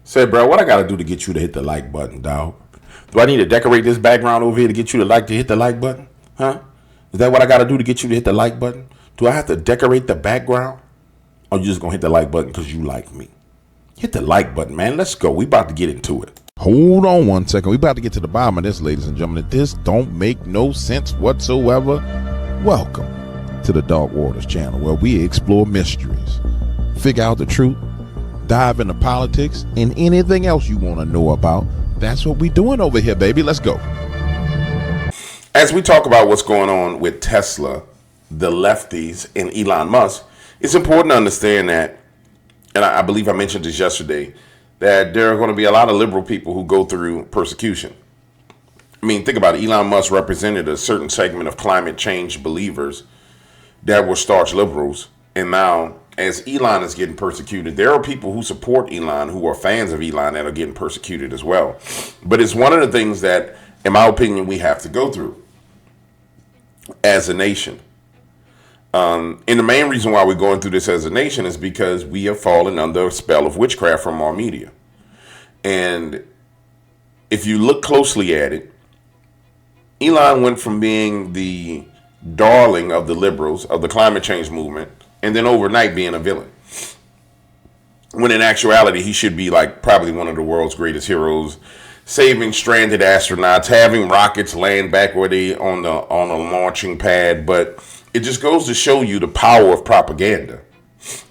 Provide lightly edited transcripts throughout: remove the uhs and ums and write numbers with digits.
Said, bro, what I gotta do to get you to hit the like button, dog? Do I need to decorate this background over here to get you to hit the like button? Huh? Is that what I gotta do to get you to hit the like button? Do I have to decorate the background? Or you just gonna hit the like button because you like me? Hit the like button, man. Let's go. We about to get into it. Hold on one second. We about to get to the bottom of this, ladies and gentlemen. This don't make no sense whatsoever. Welcome to the Dark Waters channel, where we explore mysteries, figure out the truth, dive into politics, and anything else you want to know about. That's what we doing over here, baby. Let's go. As we talk about what's going on with Tesla, the lefties, and Elon Musk, it's important to understand that, and I believe I mentioned this yesterday, that there are going to be a lot of liberal people who go through persecution. I mean, think about it. Elon Musk represented a certain segment of climate change believers that were staunch liberals. And now, as Elon is getting persecuted, there are people who support Elon, who are fans of Elon, that are getting persecuted as well. But it's one of the things that, in my opinion, we have to go through as a nation. And the main reason why we're going through this as a nation is because we have fallen under a spell of witchcraft from our media. And if you look closely at it, Elon went from being the darling of the liberals, of the climate change movement, and then overnight being a villain. When in actuality, he should be like probably one of the world's greatest heroes, saving stranded astronauts, having rockets land back where they on a launching pad. But it just goes to show you the power of propaganda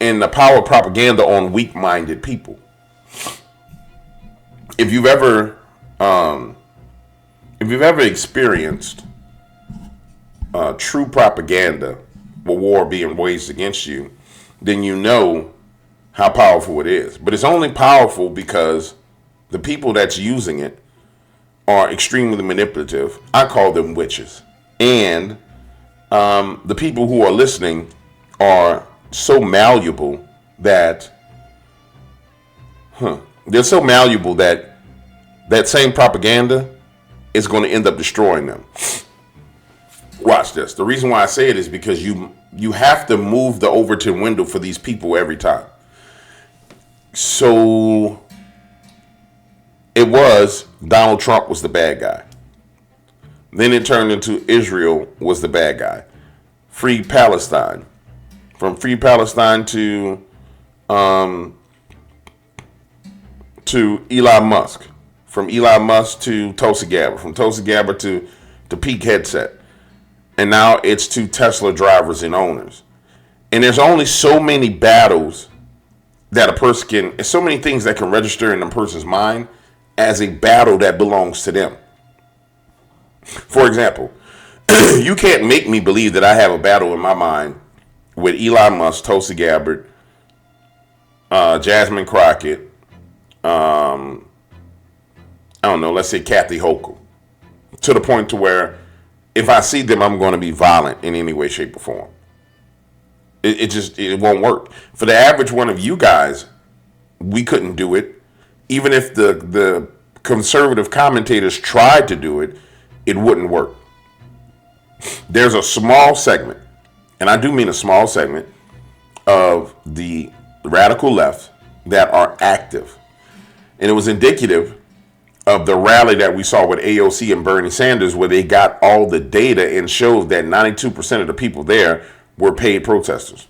and the power of propaganda on weak-minded people. If you've ever experienced true propaganda, a war being waged against you, then you know how powerful it is. But it's only powerful because the people that's using it are extremely manipulative. I call them witches. And the people who are listening are so malleable that they're so malleable that that same propaganda is going to end up destroying them. Watch this. The reason why I say it is because you have to move the Overton window for these people every time. So it was Donald Trump was the bad guy. Then it turned into Israel was the bad guy. Free Palestine. From Free Palestine to Elon Musk. From Elon Musk to Tulsi Gabbard. From Tulsi Gabbard to Peak Headset. And now it's to Tesla drivers and owners. And there's only so many battles that a person can, so many things that can register in a person's mind as a battle that belongs to them. For example, you can't make me believe that I have a battle in my mind with Elon Musk, Tulsi Gabbard, Jasmine Crockett, I don't know, let's say Kathy Hochul, to the point to where if I see them, I'm going to be violent in any way, shape, or form. It won't work. For the average one of you guys, we couldn't do it. Even if the conservative commentators tried to do it, it wouldn't work. There's a small segment, and I do mean a small segment, of the radical left that are active. And it was indicative of the rally that we saw with AOC and Bernie Sanders, where they got all the data and showed that 92% of the people there were paid protesters.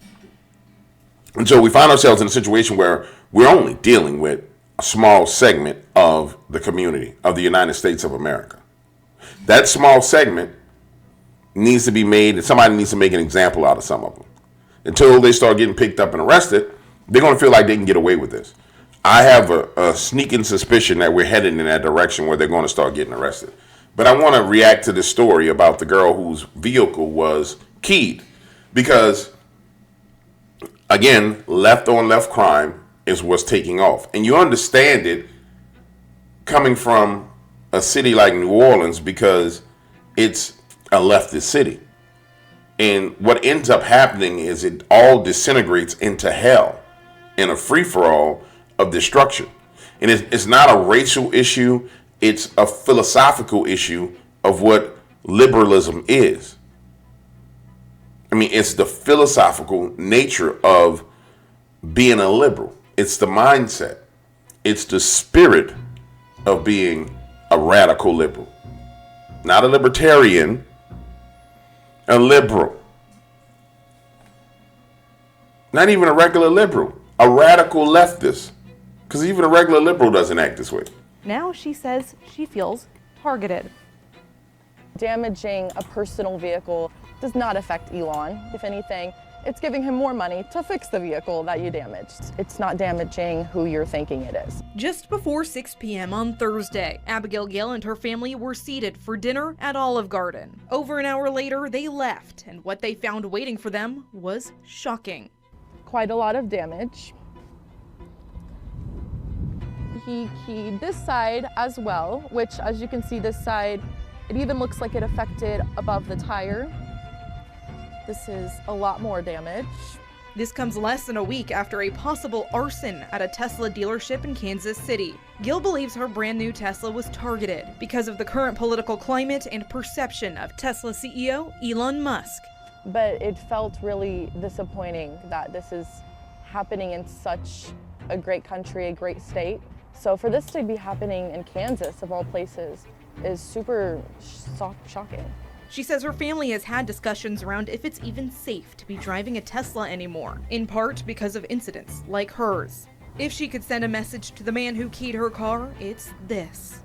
And so we find ourselves in a situation where we're only dealing with a small segment of the community of the United States of America. That small segment needs to be made, somebody needs to make an example out of some of them. Until they start getting picked up and arrested, they're going to feel like they can get away with this. I have a sneaking suspicion that we're headed in that direction where they're going to start getting arrested. But I want to react to this story about the girl whose vehicle was keyed. Because, again, left on left crime is what's taking off. And you understand it coming from a city like New Orleans because it's a leftist city. And what ends up happening is it all disintegrates into hell in a free-for-all of destruction. And it's not a racial issue. It's a philosophical issue of what liberalism is. I mean, it's the philosophical nature of being a liberal. It's the mindset. It's the spirit of being a radical liberal. Not a libertarian, a liberal. Not even a regular liberal, a radical leftist. Because even a regular liberal doesn't act this way. Now she says she feels targeted. Damaging a personal vehicle does not affect Elon. If anything, it's giving him more money to fix the vehicle that you damaged. It's not damaging who you're thinking it is. Just before 6 p.m. on Thursday, Abigail Gill and her family were seated for dinner at Olive Garden. Over an hour later, they left, and what they found waiting for them was shocking. Quite a lot of damage. He keyed this side as well, which, as you can see, this side, it even looks like it affected above the tire. This is a lot more damage. This comes less than a week after a possible arson at a Tesla dealership in Kansas City. Gill believes her brand new Tesla was targeted because of the current political climate and perception of Tesla CEO Elon Musk. But it felt really disappointing that this is happening in such a great country, a great state. So for this to be happening in Kansas, of all places, is super shocking. She says her family has had discussions around if it's even safe to be driving a Tesla anymore, in part because of incidents like hers. If she could send a message to the man who keyed her car, it's this.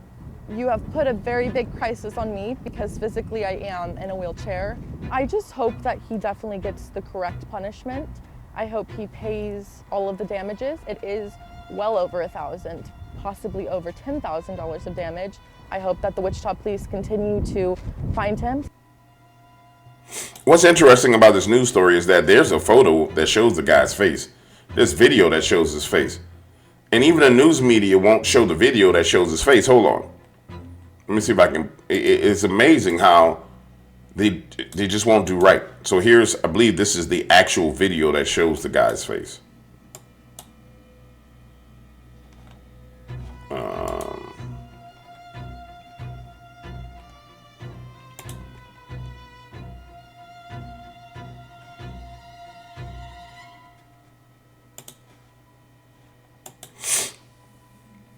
You have put a very big crisis on me because physically I am in a wheelchair. I just hope that he definitely gets the correct punishment. I hope he pays all of the damages. It is well over $1,000, possibly over $10,000 of damage. I hope that the Wichita police continue to find him. What's interesting about this news story is that there's a photo that shows the guy's face. There's video that shows his face. And even the news media won't show the video that shows his face. Hold on. Let me see if I can. It's amazing how they just won't do right. So here's, I believe this is the actual video that shows the guy's face.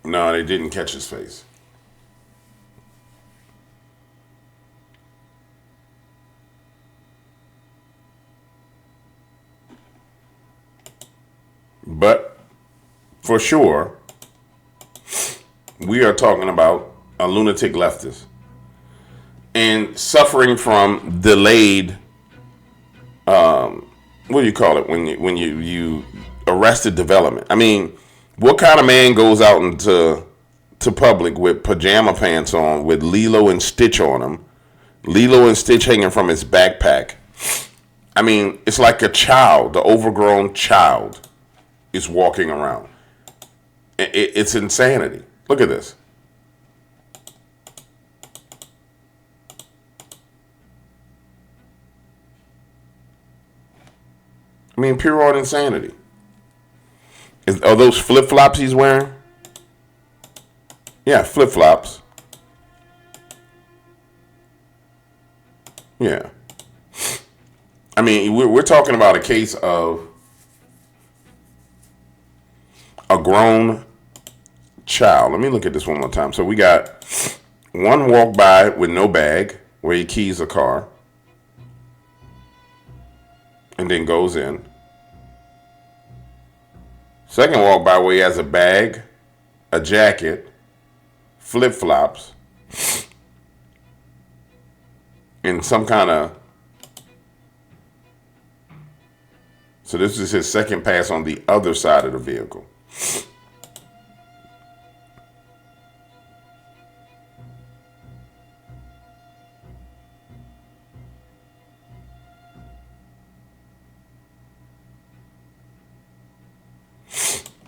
No, they didn't catch his face. But for sure, we are talking about a lunatic leftist and suffering from delayed, what do you call it when you arrested development? I mean, what kind of man goes out into public with pajama pants on, with Lilo and Stitch on him, Lilo and Stitch hanging from his backpack? I mean, it's like a child, the overgrown child is walking around. It's insanity. Look at this. I mean, pure on insanity. Are those flip-flops he's wearing? Yeah, flip-flops. Yeah. I mean, we're talking about a case of a grown child. Let me look at this one more time. So we got one walk by with no bag, where he keys a car and then goes in. Second walk by where he has a bag, a jacket, flip-flops, and some kind of... So this is his second pass on the other side of the vehicle.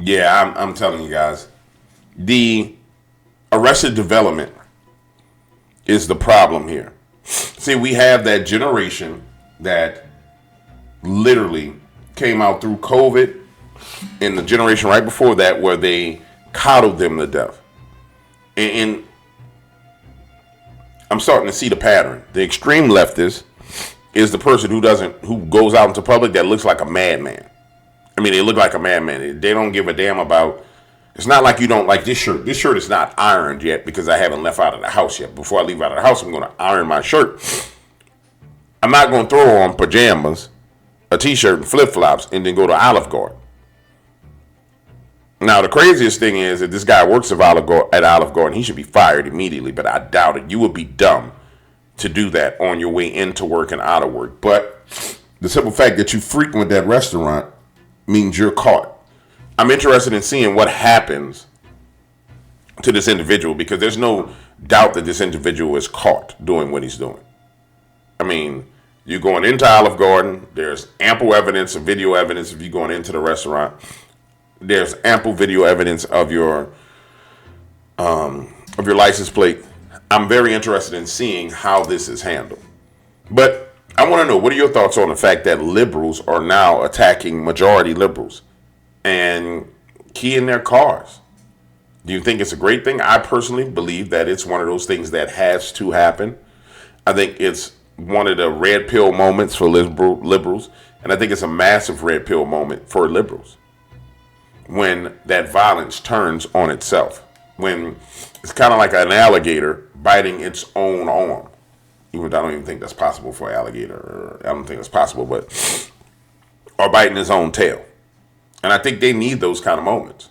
Yeah, I'm telling you guys, the arrested development is the problem here. See, we have that generation that literally came out through COVID, and the generation right before that where they coddled them to death. And I'm starting to see the pattern. The extreme leftist is the person who goes out into public that looks like a madman. I mean, they look like a madman. They don't give a damn about It's not like you don't like this shirt. This shirt is not ironed yet because I haven't left out of the house yet. Before I leave out of the house, I'm going to iron my shirt. I'm not going to throw on pajamas, a t-shirt, and flip-flops, and then go to Olive Garden. Now, the craziest thing is that this guy works at Olive Garden. He should be fired immediately, but I doubt it. You would be dumb to do that on your way into work and out of work. But the simple fact that you frequent that restaurant means you're caught. I'm interested in seeing what happens to this individual because there's no doubt that this individual is caught doing what he's doing. I mean, you're going into Olive Garden. There's ample evidence of video evidence of you going into the restaurant. There's ample video evidence of your license plate. I'm very interested in seeing how this is handled. But I want to know, what are your thoughts on the fact that liberals are now attacking majority liberals and keying their cars? Do you think it's a great thing? I personally believe that it's one of those things that has to happen. I think it's one of the red pill moments for liberals, and I think it's a massive red pill moment for liberals when that violence turns on itself, when it's kind of like an alligator biting its own arm. Even though I don't even think that's possible for an alligator. I don't think that's possible, or biting his own tail. And I think they need those kind of moments.